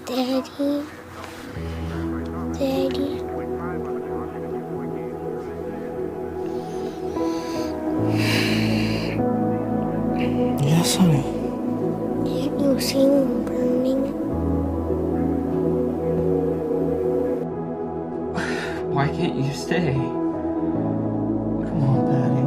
Daddy, Daddy. Yes, honey. Can't you sing Burning? Why can't you stay? Come on, Patty.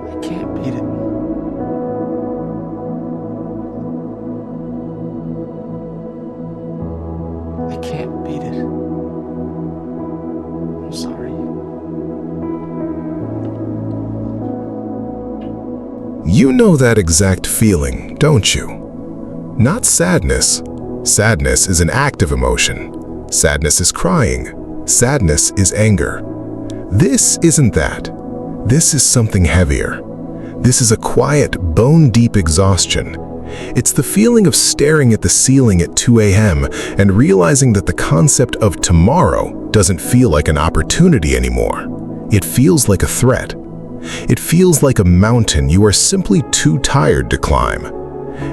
I can't beat it. I can't beat it. I'm sorry. You know that exact feeling, don't you? Not sadness. Sadness is an active emotion. Sadness is crying. Sadness is anger. This isn't that. This is something heavier. This is a quiet, bone-deep exhaustion. It's the feeling of staring at the ceiling at 2 a.m. and realizing that the concept of tomorrow doesn't feel like an opportunity anymore. It feels like a threat. It feels like a mountain you are simply too tired to climb.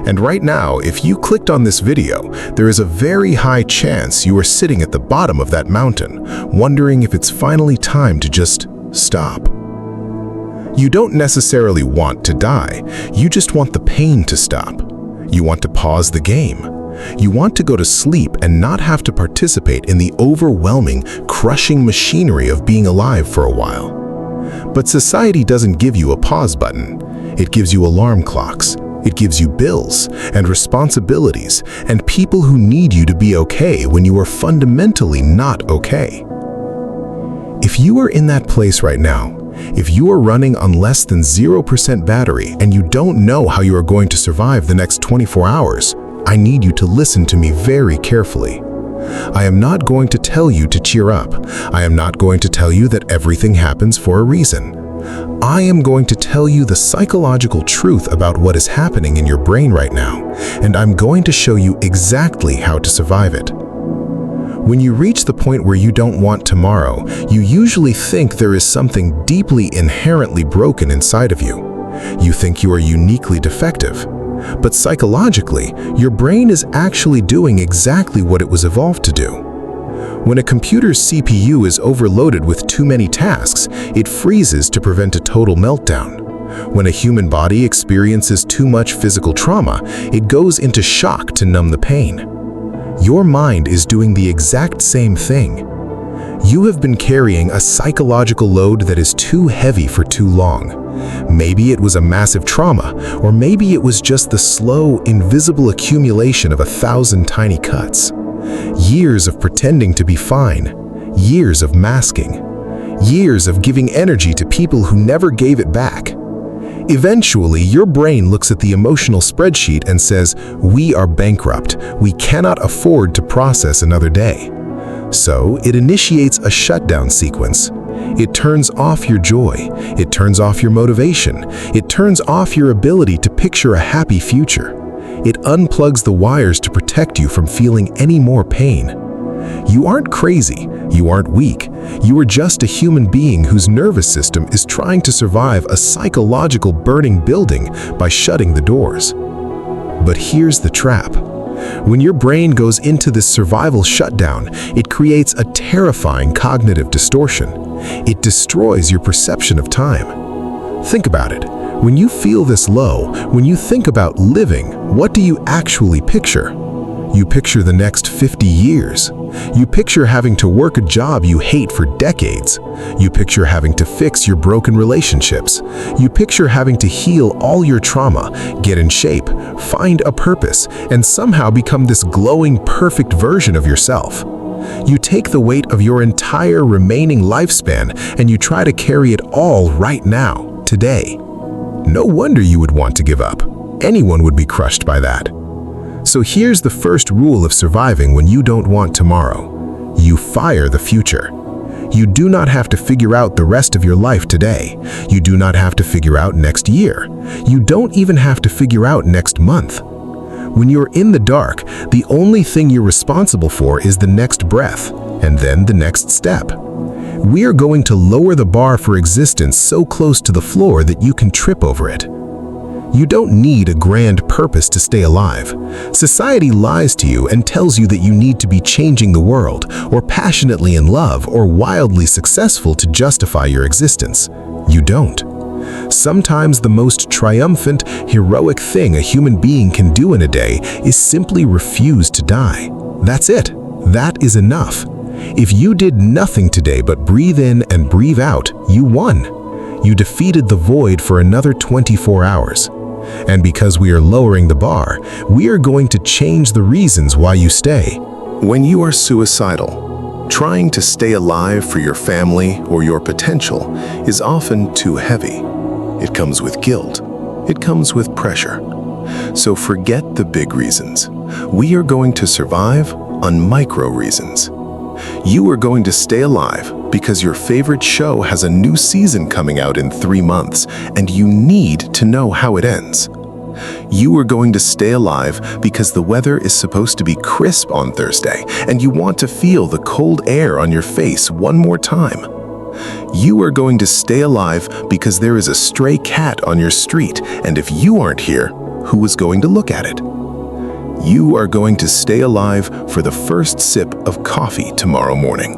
And right now, if you clicked on this video, there is a very high chance you are sitting at the bottom of that mountain, wondering if it's finally time to just stop. You don't necessarily want to die, you just want the pain to stop. You want to pause the game. You want to go to sleep and not have to participate in the overwhelming, crushing machinery of being alive for a while. But society doesn't give you a pause button. It gives you alarm clocks. It gives you bills and responsibilities and people who need you to be okay when you are fundamentally not okay. If you are in that place right now, if you are running on less than 0% battery and you don't know how you are going to survive the next 24 hours, I need you to listen to me very carefully. I am not going to tell you to cheer up. I am not going to tell you that everything happens for a reason. I am going to tell you the psychological truth about what is happening in your brain right now, and I'm going to show you exactly how to survive it. When you reach the point where you don't want tomorrow, you usually think there is something deeply inherently broken inside of you. You think you are uniquely defective. But psychologically, your brain is actually doing exactly what it was evolved to do. When a computer's CPU is overloaded with too many tasks, it freezes to prevent a total meltdown. When a human body experiences too much physical trauma, it goes into shock to numb the pain. Your mind is doing the exact same thing. You have been carrying a psychological load that is too heavy for too long. Maybe it was a massive trauma, or maybe it was just the slow, invisible accumulation of 1,000 tiny cuts. Years of pretending to be fine, years of masking, years of giving energy to people who never gave it back. Eventually, your brain looks at the emotional spreadsheet and says, "We are bankrupt. We cannot afford to process another day." So it initiates a shutdown sequence. It turns off your joy. It turns off your motivation. It turns off your ability to picture a happy future. It unplugs the wires to protect you from feeling any more pain. You aren't crazy. You aren't weak. You are just a human being whose nervous system is trying to survive a psychological burning building by shutting the doors. But here's the trap. When your brain goes into this survival shutdown, it creates a terrifying cognitive distortion. It destroys your perception of time. Think about it. When you feel this low, when you think about living, what do you actually picture? You picture the next 50 years. You picture having to work a job you hate for decades. You picture having to fix your broken relationships. You picture having to heal all your trauma, get in shape, find a purpose, and somehow become this glowing, perfect version of yourself. You take the weight of your entire remaining lifespan and you try to carry it all right now, today. No wonder you would want to give up. Anyone would be crushed by that. So here's the first rule of surviving when you don't want tomorrow. You fire the future. You do not have to figure out the rest of your life today. You do not have to figure out next year. You don't even have to figure out next month. When you're in the dark, the only thing you're responsible for is the next breath, and then the next step. We are going to lower the bar for existence so close to the floor that you can trip over it. You don't need a grand purpose to stay alive. Society lies to you and tells you that you need to be changing the world, or passionately in love, or wildly successful to justify your existence. You don't. Sometimes the most triumphant, heroic thing a human being can do in a day is simply refuse to die. That's it. That is enough. If you did nothing today but breathe in and breathe out, you won. You defeated the void for another 24 hours. And because we are lowering the bar, we are going to change the reasons why you stay. When you are suicidal, trying to stay alive for your family or your potential is often too heavy. It comes with guilt. It comes with pressure. So forget the big reasons. We are going to survive on micro reasons. You are going to stay alive because your favorite show has a new season coming out in 3 months, and you need to know how it ends. You are going to stay alive because the weather is supposed to be crisp on Thursday, and you want to feel the cold air on your face one more time. You are going to stay alive because there is a stray cat on your street, and if you aren't here, who is going to look at it? You are going to stay alive for the first sip of coffee tomorrow morning.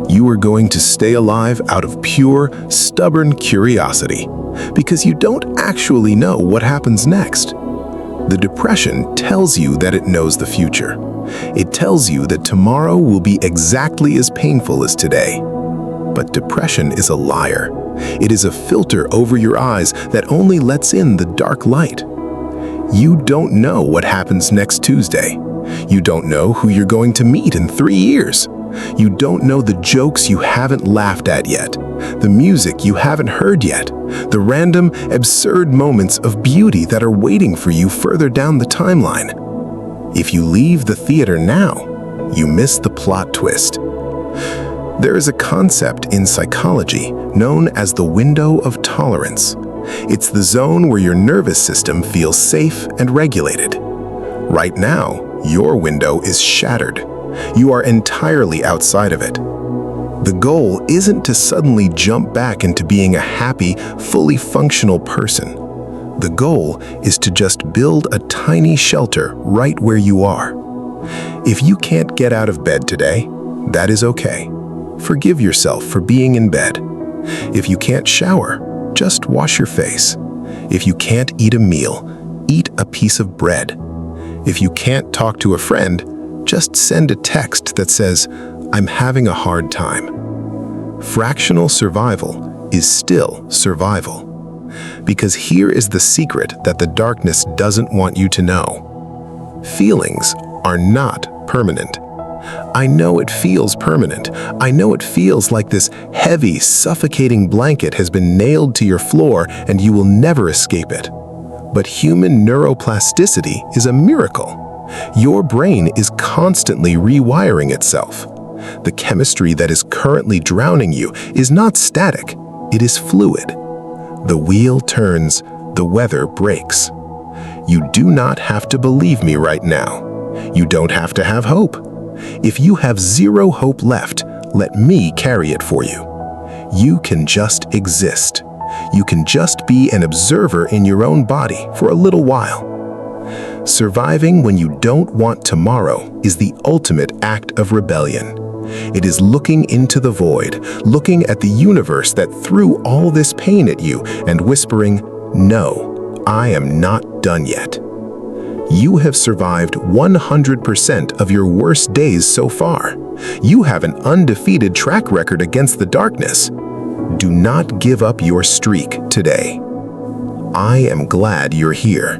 You are going to stay alive out of pure, stubborn curiosity, because you don't actually know what happens next. The depression tells you that it knows the future. It tells you that tomorrow will be exactly as painful as today. But depression is a liar. It is a filter over your eyes that only lets in the dark light. You don't know what happens next Tuesday. You don't know who you're going to meet in 3 years. You don't know the jokes you haven't laughed at yet, the music you haven't heard yet, the random, absurd moments of beauty that are waiting for you further down the timeline. If you leave the theater now, you miss the plot twist. There is a concept in psychology known as the window of tolerance. It's the zone where your nervous system feels safe and regulated. Right now, your window is shattered. You are entirely outside of it. The goal isn't to suddenly jump back into being a happy, fully functional person. The goal is to just build a tiny shelter right where you are. If you can't get out of bed today, that is okay. Forgive yourself for being in bed. If you can't shower, just wash your face. If you can't eat a meal, eat a piece of bread. If you can't talk to a friend, just send a text that says, "I'm having a hard time." Fractional survival is still survival. Because here is the secret that the darkness doesn't want you to know. Feelings are not permanent. I know it feels permanent. I know it feels like this heavy, suffocating blanket has been nailed to your floor and you will never escape it. But human neuroplasticity is a miracle. Your brain is constantly rewiring itself. The chemistry that is currently drowning you is not static, it is fluid. The wheel turns, the weather breaks. You do not have to believe me right now. You don't have to have hope. If you have zero hope left, let me carry it for you. You can just exist. You can just be an observer in your own body for a little while. Surviving when you don't want tomorrow is the ultimate act of rebellion. It is looking into the void, looking at the universe that threw all this pain at you and whispering, "No, I am not done yet." You have survived 100% of your worst days so far. You have an undefeated track record against the darkness. Do not give up your streak today. I am glad you're here.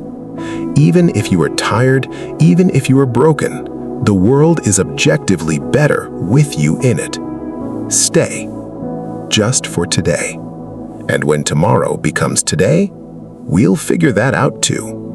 Even if you are tired, even if you are broken, the world is objectively better with you in it. Stay, just for today. And when tomorrow becomes today, we'll figure that out too.